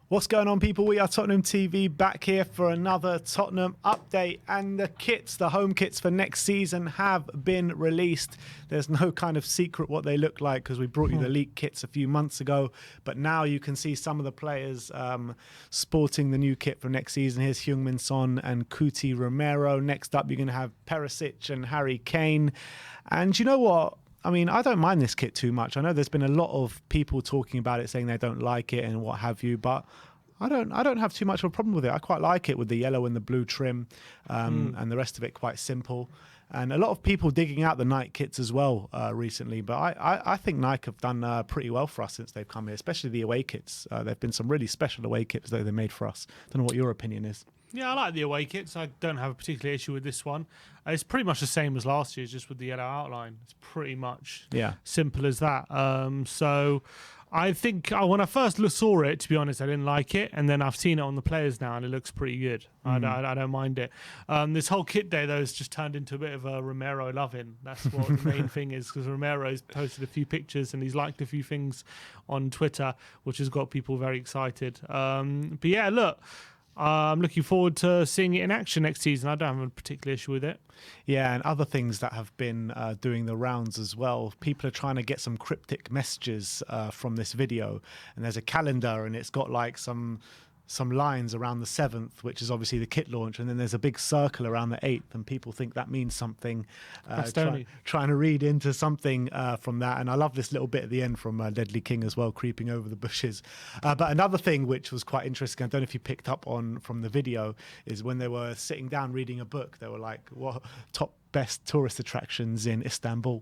What's going on, people? We are Tottenham TV, back here for another Tottenham update, and the home kits for next season have been released. There's no kind of secret what they look like because we brought you the leaked kits a few months ago, but now you can see some of the players sporting the new kit for next season. Here's Heung-min Son and Cuti Romero. Next up, you're going to have Perisic and Harry Kane. And you know what? I mean, I don't mind this kit too much. I know there's been a lot of people talking about it, saying they don't like it and what have you, but I don't have too much of a problem with it. I quite like it with the yellow and the blue trim, and the rest of it quite simple. And a lot of people digging out the Nike kits as well recently, but I think Nike have done pretty well for us since they've come here, especially the away kits. There have been some really special away kits that they made for us. Don't know what your opinion is. Yeah, I like the away kits. I don't have a particular issue with this one. It's pretty much the same as last year's, just with the yellow outline. It's pretty much simple as that. So I think when I first saw it, to be honest, I didn't like it. And then I've seen it on the players now, and it looks pretty good. I don't mind it. This whole kit day, though, has just turned into a bit of a Romero loving. That's what the main thing is, because Romero's posted a few pictures and he's liked a few things on Twitter, which has got people very excited. But yeah, look, I'm looking forward to seeing it in action next season. I don't have a particular issue with it. Yeah, and other things that have been doing the rounds as well. People are trying to get some cryptic messages from this video. And there's a calendar, and it's got like some lines around the 7th, which is obviously the kit launch, and then there's a big circle around the 8th, and people think that means something. Trying to read into something from that, and I love this little bit at the end from Deadly King as well, creeping over the bushes. But another thing which was quite interesting, I don't know if you picked up on from the video, is when they were sitting down reading a book, they were like, what top best tourist attractions in Istanbul?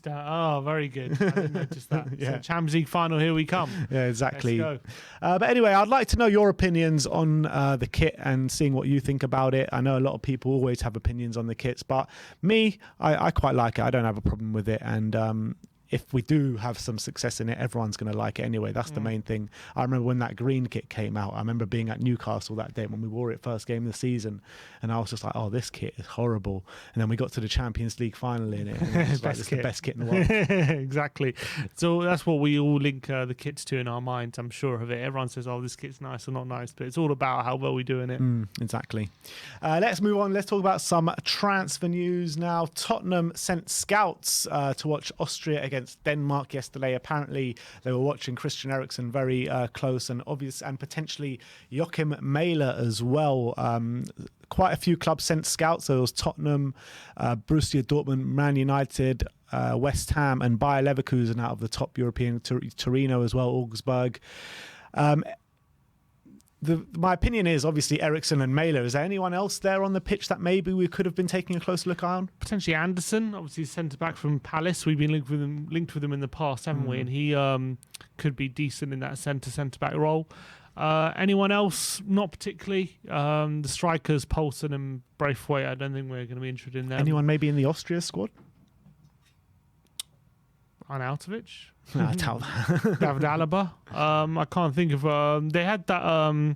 Oh, very good. I didn't notice that. Yeah. So Champions League final, here we come. Yeah, exactly. Let's go. But anyway, I'd like to know your opinions on the kit and seeing what you think about it. I know a lot of people always have opinions on the kits, but me, I quite like it. I don't have a problem with it. And if we do have some success in it, everyone's going to like it anyway. That's the main thing. I remember when that green kit came out, I remember being at Newcastle that day when we wore it first game of the season, and I was just like, oh, this kit is horrible. And then we got to the Champions League final in it, and it was like, it's the best kit in the world. Exactly. So that's what we all link the kits to in our minds, I'm sure of it. Everyone says, oh, this kit's nice or not nice, but it's all about how well we do in it. Exactly. Let's move on. Let's talk about some transfer news now. Tottenham sent scouts to watch Austria against Denmark yesterday. Apparently they were watching Christian Eriksen very close and obvious, and potentially Joachim Mæhle as well. Quite a few clubs sent scouts. So there was Tottenham, Borussia Dortmund, Man United, West Ham and Bayer Leverkusen out of the top European, Torino as well, Augsburg. My opinion is obviously Eriksen and Mæhle. Is there anyone else there on the pitch that maybe we could have been taking a closer look on? Potentially Anderson, obviously centre back from Palace. We've been linked with him in the past, haven't we? And he could be decent in that centre back role. Anyone else? Not particularly. The strikers, Poulsen and Braithwaite, I don't think we're going to be interested in them. Anyone maybe in the Austria squad? Arnautovic. No, I doubt that. David Alaba. I can't think of. They had that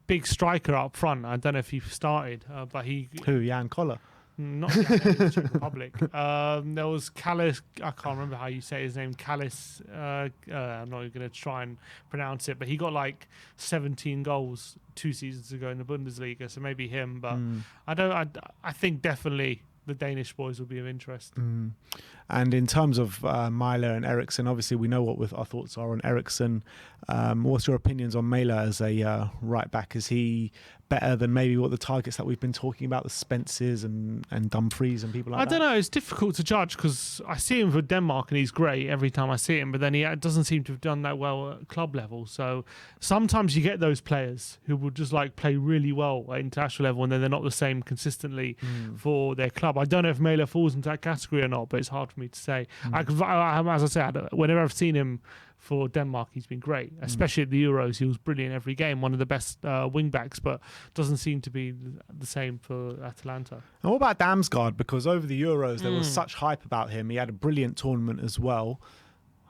big striker up front. I don't know if he started, but he. Who? Jan Koller? Not Jan, in the Czech Republic. There was Kalis. I can't remember how you say his name. Kalis. I'm not going to try and pronounce it, but he got like 17 goals 2 seasons ago in the Bundesliga. So maybe him, but I think definitely the Danish boys will be of interest. And in terms of Mæhle and Eriksen, obviously we know what our thoughts are on Eriksen. What's your opinions on Mæhle as a right back? Is he better than maybe what the targets that we've been talking about, the Spencers and Dumfries and people like that? I don't know. It's difficult to judge because I see him for Denmark and he's great every time I see him, but then he doesn't seem to have done that well at club level. So sometimes you get those players who will just like play really well at international level and then they're not the same consistently for their club. I don't know if Mæhle falls into that category or not, but it's hard for me to say. As I said, whenever I've seen him for Denmark, he's been great, especially at the Euros. He was brilliant every game, one of the best wing backs, but doesn't seem to be the same for Atalanta. And what about Damsgaard? Because over the Euros, there was such hype about him. He had a brilliant tournament as well.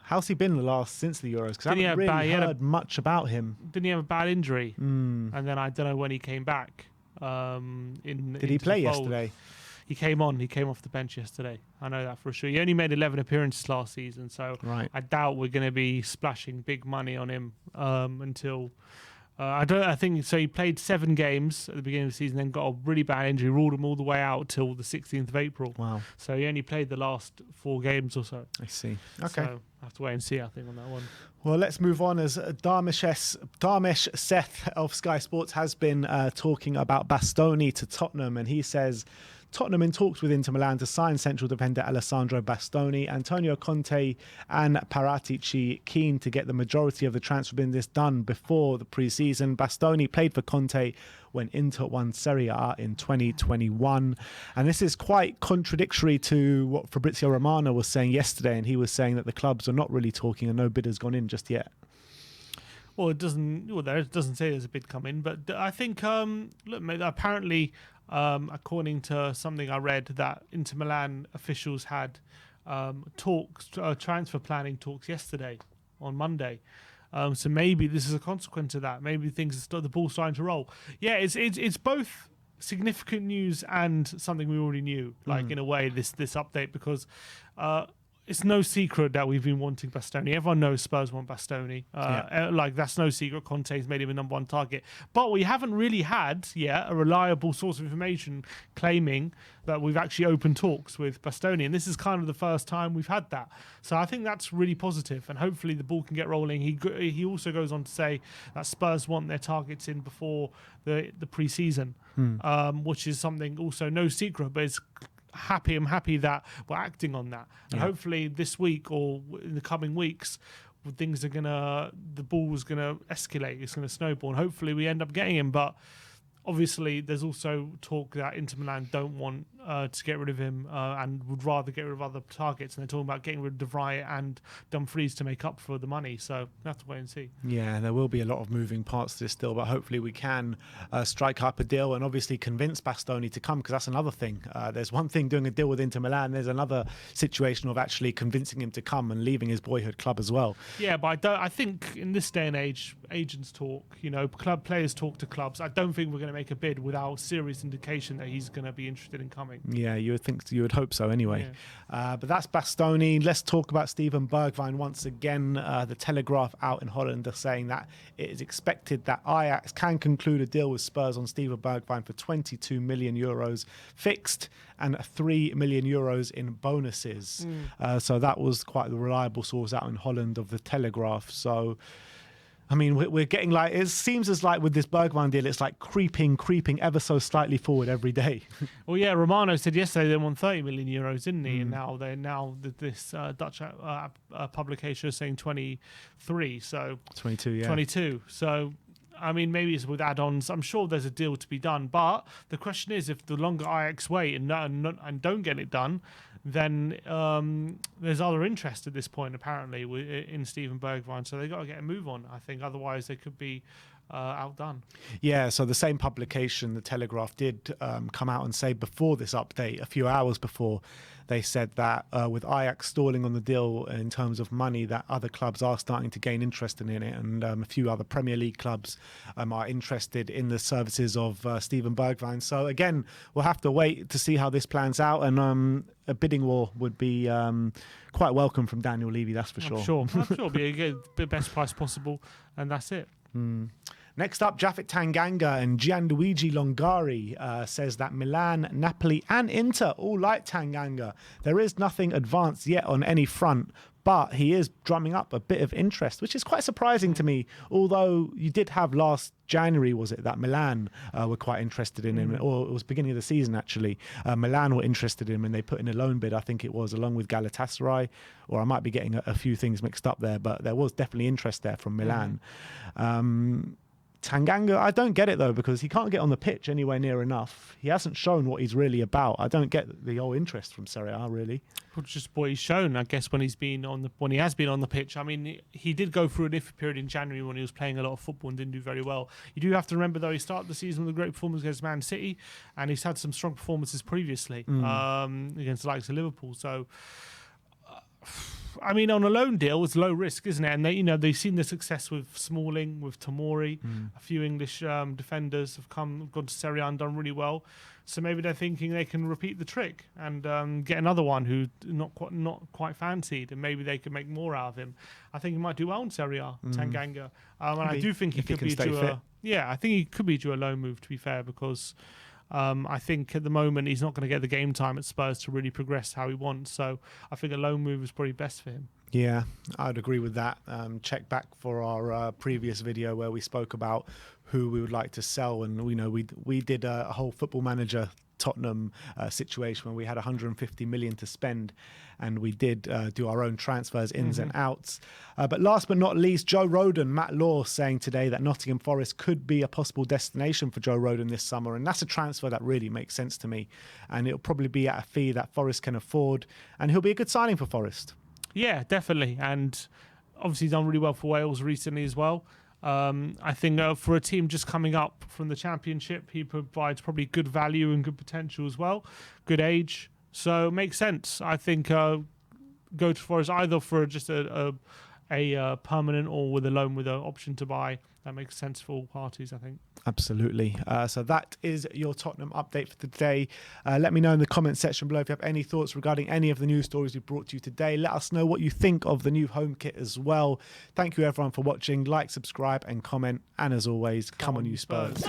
How's he been since the Euros? Because I haven't really heard much about him. Didn't he have a bad injury? And then I don't know when he came back. Did he play yesterday? he came off the bench yesterday. I know that for sure. He only made 11 appearances last season, so I doubt we're going to be splashing big money on him until. I think so. He played 7 games at the beginning of the season, then got a really bad injury, ruled him all the way out till the 16th of April. Wow! So he only played the last 4 games or so. I see. Okay, so I have to wait and see. I think on that one. Well, let's move on as Dharmesh Seth of Sky Sports has been talking about Bastoni to Tottenham, and he says Tottenham in talks with Inter Milan to sign central defender Alessandro Bastoni. Antonio Conte and Paratici keen to get the majority of the transfer business done before the pre-season. Bastoni played for Conte when Inter won Serie A in 2021. And this is quite contradictory to what Fabrizio Romano was saying yesterday, and he was saying that the clubs are not really talking and no bid has gone in just yet. Well, it doesn't say there's a bid come in, but I think look, apparently according to something I read, that Inter Milan officials had transfer planning talks yesterday on Monday. So maybe this is a consequence of that. Maybe the ball's starting to roll. Yeah, it's both significant news and something we already knew, in a way, this update, because it's no secret that we've been wanting Bastoni. Everyone knows Spurs want Bastoni. That's no secret. Conte's made him a number 1 target. But we haven't really had yet a reliable source of information claiming that we've actually opened talks with Bastoni. And this is kind of the first time we've had that. So I think that's really positive, and hopefully the ball can get rolling. He also goes on to say that Spurs want their targets in before the pre-season, which is something also no secret, but it's I'm happy that we're acting on that, and hopefully this week or in the coming weeks the ball's gonna escalate, it's gonna snowball, and hopefully we end up getting him. But obviously there's also talk that Inter Milan don't want to get rid of him and would rather get rid of other targets, and they're talking about getting rid of De Vrij and Dumfries to make up for the money. So we have to wait and see. Yeah, there will be a lot of moving parts to this still, but hopefully we can strike up a deal and obviously convince Bastoni to come, because that's another thing. There's one thing doing a deal with Inter Milan, there's another situation of actually convincing him to come and leaving his boyhood club as well. Yeah, but I think in this day and age, agents talk, club players talk to clubs. I don't think we're going to make a bid without serious indication that he's going to be interested in coming. Yeah, you would hope so anyway. But that's Bastoni. Let's talk about Steven Bergwijn once again. The Telegraph out in Holland are saying that it is expected that Ajax can conclude a deal with Spurs on Steven Bergwijn for 22 million euros fixed and 3 million euros in bonuses. So that was quite the reliable source out in Holland of the Telegraph. So I mean, we're getting it seems as with this Bergwijn deal, it's creeping ever so slightly forward every day. Well, yeah, Romano said yesterday they won 30 million euros, didn't he? And now this Dutch publication is saying 23, so 22, yeah. 22. So I mean, maybe it's with add-ons. I'm sure there's a deal to be done, but the question is, if the longer Ajax wait and don't get it done, then there's other interest at this point, apparently, in Steven Bergwijn. So they've got to get a move on, I think. Otherwise, they could be outdone. Yeah, so the same publication, The Telegraph, did come out and say before this update, a few hours before, they said that with Ajax stalling on the deal in terms of money, that other clubs are starting to gain interest in it, and a few other Premier League clubs are interested in the services of Steven Bergwijn. So again, we'll have to wait to see how this plans out, and a bidding war would be quite welcome from Daniel Levy, that's for sure. I'm sure it'll be the best price possible, and that's it. Next up, Japhet Tanganga and Gianluigi Longari says that Milan, Napoli and Inter all like Tanganga. There is nothing advanced yet on any front, but he is drumming up a bit of interest, which is quite surprising to me, although you did have last January, was it, that Milan were quite interested in him, or it was beginning of the season actually. Milan were interested in him and they put in a loan bid, I think it was, along with Galatasaray, or I might be getting a few things mixed up there, but there was definitely interest there from Milan. Tanganga, I don't get it though, because he can't get on the pitch anywhere near enough. He hasn't shown what he's really about. I don't get the whole interest from Serie A, really. Well, just what he's shown, I guess, when he has been on the pitch. I mean, he did go through an iffy period in January when he was playing a lot of football and didn't do very well. You do have to remember, though, he started the season with a great performance against Man City, and he's had some strong performances previously against the likes of Liverpool. So I mean, on a loan deal, it's low risk, isn't it? And they've seen the success with Smalling, with Tomori. A few English defenders have gone to Serie A and done really well. So maybe they're thinking they can repeat the trick and get another one who not quite fancied, and maybe they can make more out of him. I think he might do well in Serie A, Tanganga, and I do think he could be due I think he could be due a loan move, to be fair, because I think at the moment he's not going to get the game time at Spurs to really progress how he wants. So I think a loan move is probably best for him. Yeah, I'd agree with that. Check back for our previous video where we spoke about who we would like to sell, and we did a whole Football Manager Tottenham situation where we had 150 million to spend, and we did do our own transfers, ins and outs. But last but not least, Joe Rodon, Matt Law saying today that Nottingham Forest could be a possible destination for Joe Rodon this summer, and that's a transfer that really makes sense to me, and it'll probably be at a fee that Forest can afford, and he'll be a good signing for Forest. Yeah, definitely, and obviously he's done really well for Wales recently as well. I think for a team just coming up from the Championship, he provides probably good value and good potential as well, good age. So it makes sense. I think go to Forest either for just a permanent or with a loan with an option to buy. That makes sense for all parties, I think. Absolutely. So that is your Tottenham update for today. Let me know in the comment section below if you have any thoughts regarding any of the news stories we brought to you today. Let us know what you think of the new home kit as well. Thank you everyone for watching. Like, subscribe and comment. And as always, come on you Spurs.